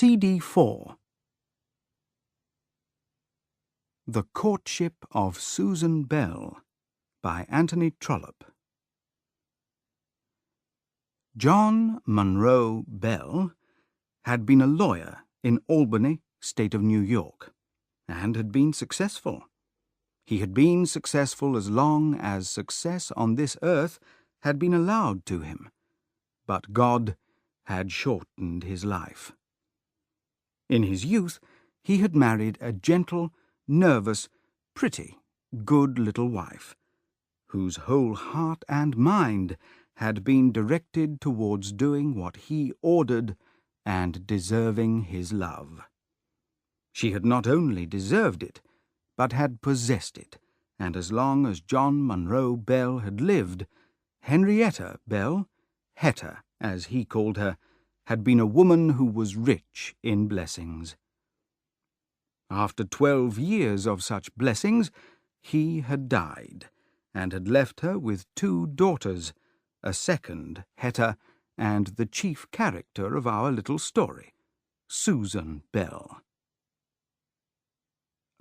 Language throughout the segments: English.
CD4. The Courtship of Susan Bell by Anthony Trollope. John Monroe Bell had been a lawyer in Albany, state of New York, and had been successful. He had been successful as long as success on this earth had been allowed to him, but God had shortened his life. In his youth, he had married a gentle, nervous, pretty, good little wife, whose whole heart and mind had been directed towards doing what he ordered and deserving his love. She had not only deserved it, but had possessed it, and as long as John Monroe Bell had lived, Henrietta Bell, Hetta as he called her, had been a woman who was rich in blessings. After 12 years of such blessings, he had died, and had left her with 2 daughters, a second, Hetta, and the chief character of our little story, Susan Bell.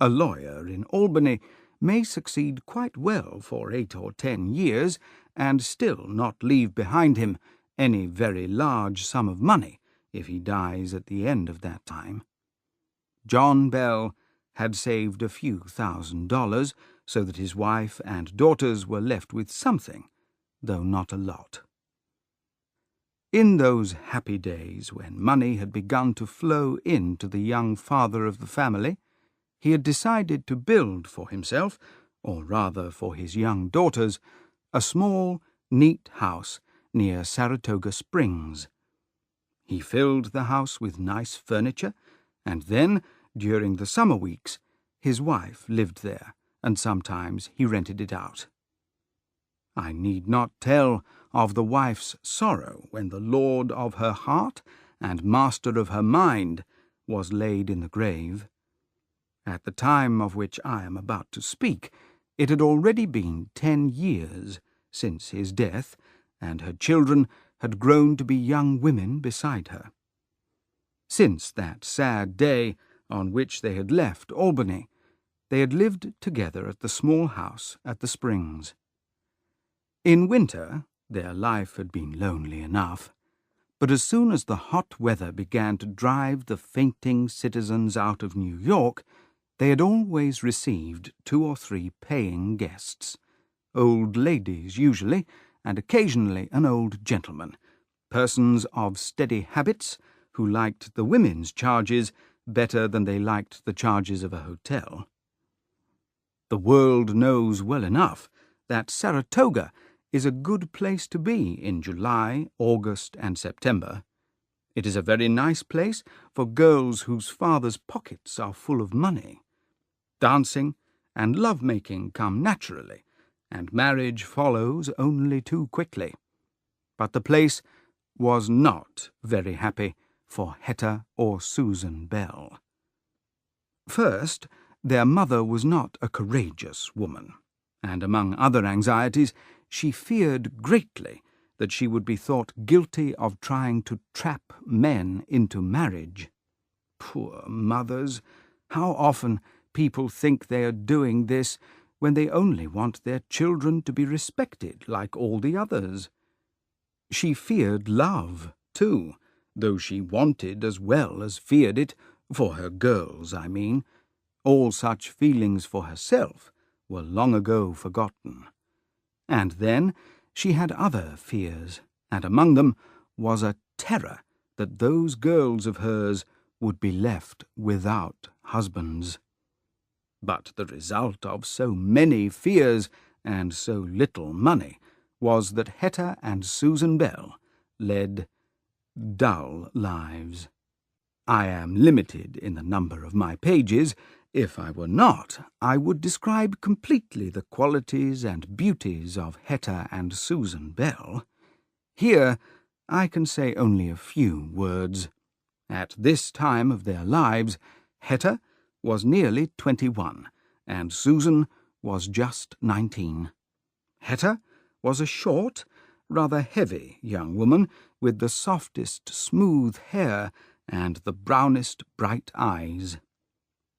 A lawyer in Albany may succeed quite well for 8 or 10 years, and still not leave behind him any very large sum of money if he dies at the end of that time. John Bell had saved a few $1,000s, so that his wife and daughters were left with something, though not a lot. In those happy days when money had begun to flow in to the young father of the family, he had decided to build for himself, or rather for his young daughters, a small, neat house near Saratoga Springs. He filled the house with nice furniture, and then, during the summer weeks, his wife lived there, and sometimes he rented it out. I need not tell of the wife's sorrow when the lord of her heart and master of her mind was laid in the grave. At the time of which I am about to speak, it had already been 10 years since his death, and her children had grown to be young women beside her. Since that sad day on which they had left Albany, they had lived together at the small house at the Springs. In winter, their life had been lonely enough, but as soon as the hot weather began to drive the fainting citizens out of New York, they had always received 2 or 3 paying guests, old ladies usually, and occasionally an old gentleman, persons of steady habits who liked the women's charges better than they liked the charges of a hotel. The world knows well enough that Saratoga is a good place to be in July, August, and September. It is a very nice place for girls whose fathers' pockets are full of money. Dancing and love-making come naturally, and marriage follows only too quickly. But the place was not very happy for Hetta or Susan Bell. First, their mother was not a courageous woman, and among other anxieties, she feared greatly that she would be thought guilty of trying to trap men into marriage. Poor mothers! How often people think they are doing this when they only want their children to be respected like all the others. She feared love, too, though she wanted as well as feared it, for her girls, I mean. All such feelings for herself were long ago forgotten. And then she had other fears, and among them was a terror that those girls of hers would be left without husbands. But the result of so many fears and so little money was that Hetta and Susan Bell led dull lives. I am limited in the number of my pages. If I were not, I would describe completely the qualities and beauties of Hetta and Susan Bell. Here I can say only a few words. At this time of their lives, Hetta was nearly 21, and Susan was just 19. Hetta was a short, rather heavy young woman with the softest smooth hair and the brownest bright eyes.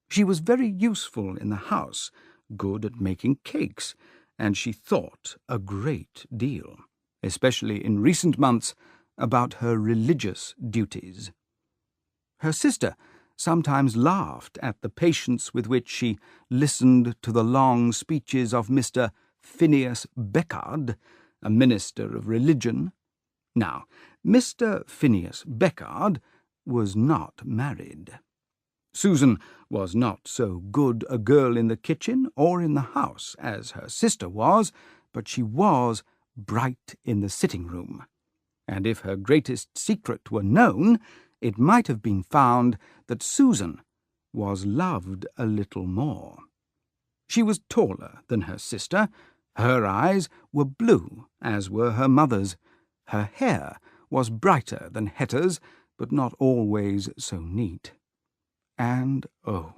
She was very useful in the house, good at making cakes, and she thought a great deal, especially in recent months, about her religious duties. Her sister sometimes laughed at the patience with which she listened to the long speeches of Mr. Phineas Beckard, a minister of religion. Now, Mr. Phineas Beckard was not married. Susan was not so good a girl in the kitchen or in the house as her sister was, but she was bright in the sitting-room, and if her greatest secret were known, it might have been found that Susan was loved a little more. She was taller than her sister, her eyes were blue, as were her mother's, her hair was brighter than Hetter's, but not always so neat. And, oh,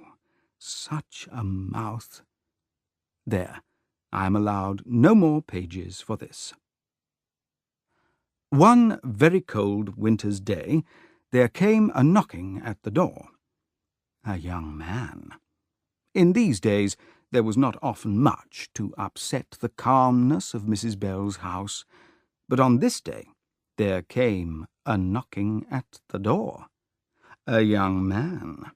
such a mouth! There, I am allowed no more pages for this. One very cold winter's day, there came a knocking at the door. A young man. In these days there was not often much to upset the calmness of Mrs. Bell's house, but on this day there came a knocking at the door. A young man.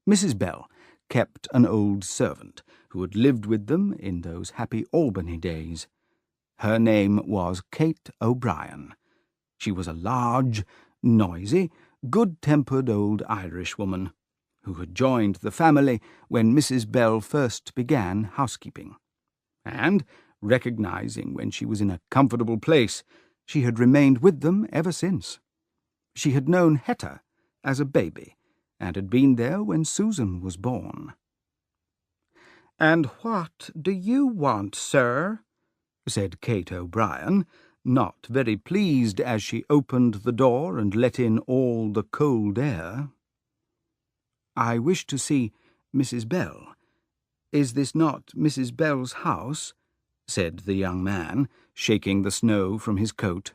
Mrs. Bell kept an old servant who had lived with them in those happy Albany days. Her name was Kate O'Brien. She was a large, noisy, good-tempered old Irishwoman, who had joined the family when Mrs. Bell first began housekeeping, and, recognizing when she was in a comfortable place, she had remained with them ever since. She had known Hetta as a baby, and had been there when Susan was born. "And what do you want, sir?" said Kate O'Brien, not very pleased as she opened the door and let in all the cold air. "I wish to see Mrs. Bell. Is this not Mrs. Bell's house?" said the young man, shaking the snow from his coat.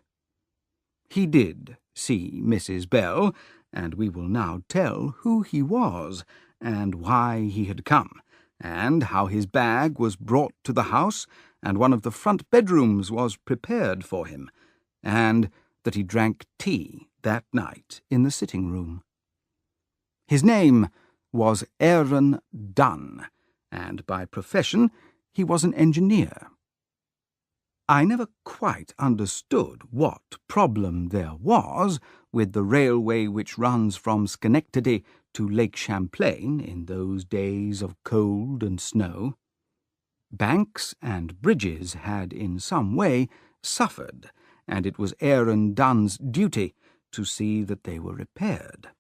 He did see Mrs. Bell, and we will now tell who he was, and why he had come, and how his bag was brought to the house, and one of the front bedrooms was prepared for him, and that he drank tea that night in the sitting-room. His name was Aaron Dunn, and by profession he was an engineer. I never quite understood what problem there was with the railway which runs from Schenectady to Lake Champlain in those days of cold and snow. Banks and bridges had in some way suffered, and it was Aaron Dunn's duty to see that they were repaired.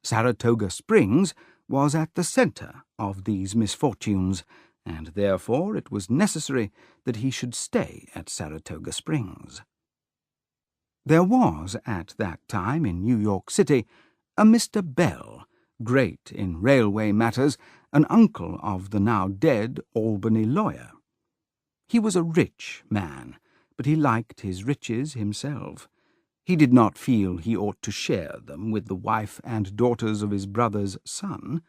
Saratoga Springs was at the centre of these misfortunes, and therefore it was necessary that he should stay at Saratoga Springs. There was at that time in New York City a Mr. Bell, great in railway matters, an uncle of the now dead Albany lawyer. He was a rich man, but he liked his riches himself. He did not feel he ought to share them with the wife and daughters of his brother's son.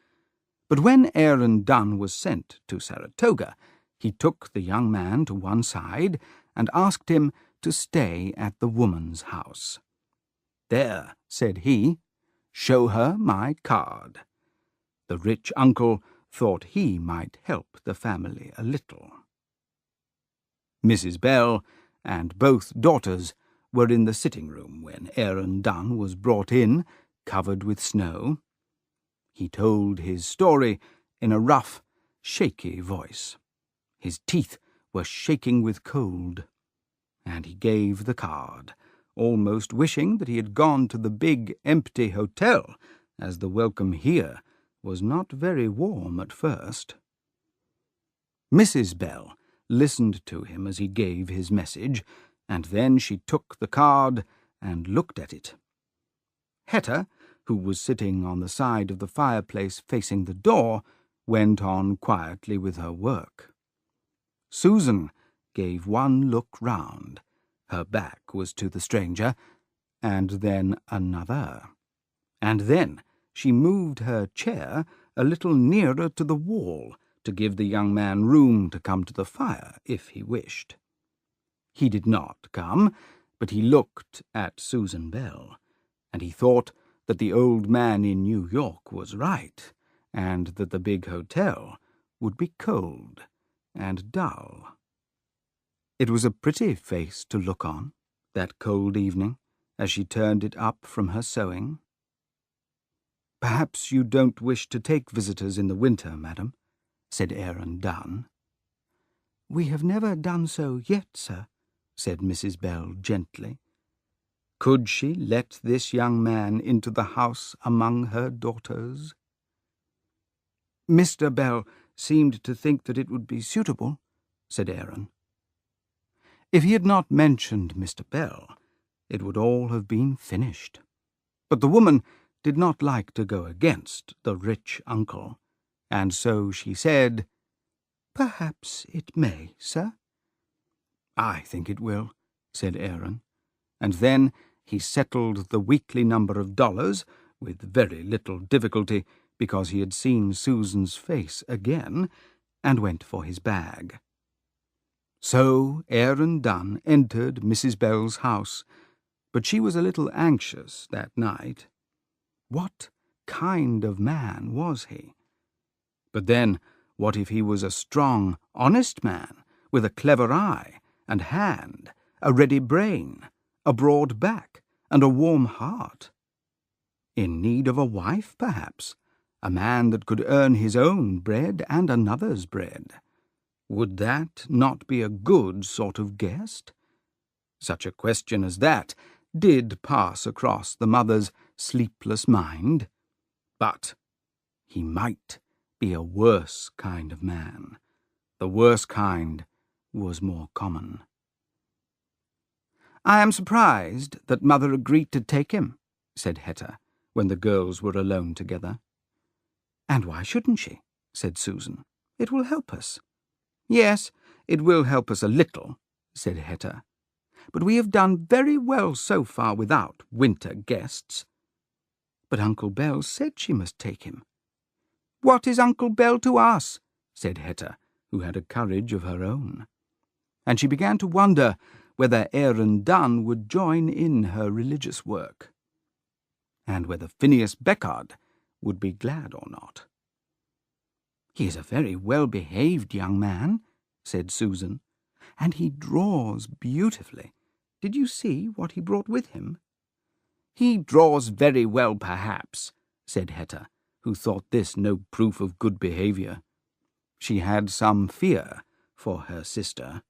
But when Aaron Dunn was sent to Saratoga, he took the young man to one side and asked him to stay at the woman's house. "There," said he, "show her my card." The rich uncle thought he might help the family a little. Mrs. Bell and both daughters were in the sitting-room when Aaron Dunn was brought in, covered with snow. He told his story in a rough, shaky voice. His teeth were shaking with cold, and he gave the card, almost wishing that he had gone to the big, empty hotel, as the welcome here was not very warm at first. Mrs. Bell listened to him as he gave his message, and then she took the card and looked at it. Hetta, who was sitting on the side of the fireplace facing the door, went on quietly with her work. Susan gave one look round. Her back was to the stranger, and then another. and then she moved her chair a little nearer to the wall to give the young man room to come to the fire if he wished. He did not come, but he looked at Susan Bell, and he thought that the old man in New York was right, and that the big hotel would be cold and dull. It was a pretty face to look on, that cold evening, as she turned it up from her sewing. "Perhaps you don't wish to take visitors in the winter, madam," said Aaron Dunn. "We have never done so yet, sir," said Mrs. Bell gently. Could she let this young man into the house among her daughters? "Mr. Bell seemed to think that it would be suitable," said Aaron. If he had not mentioned Mr. Bell, it would all have been finished. But the woman did not like to go against the rich uncle, and so she said, "Perhaps it may, sir." "I think it will," said Aaron, and then he settled the weekly number of dollars, with very little difficulty, because he had seen Susan's face again, and went for his bag. So Aaron Dunn entered Mrs. Bell's house, but she was a little anxious that night. What kind of man was he? But then, what if he was a strong, honest man, with a clever eye and hand, a ready brain, a broad back, and a warm heart? In need of a wife, perhaps, a man that could earn his own bread and another's bread. Would that not be a good sort of guest? Such a question as that did pass across the mother's sleepless mind. But he might be a worse kind of man. The worse kind was more common. "I am surprised that Mother agreed to take him," said Hetta, when the girls were alone together. "And why shouldn't she?" said Susan. "It will help us." "Yes, it will help us a little," said Hetta. "But we have done very well so far without winter guests." "But Uncle Bell said she must take him." "What is Uncle Bell to us?" said Hetta, who had a courage of her own. And she began to wonder whether Aaron Dunn would join in her religious work, and whether Phineas Beckard would be glad or not. "He is a very well-behaved young man," said Susan, "and he draws beautifully. Did you see what he brought with him?" "He draws very well, perhaps," said Hetta, who thought this no proof of good behaviour. She had some fear for her sister.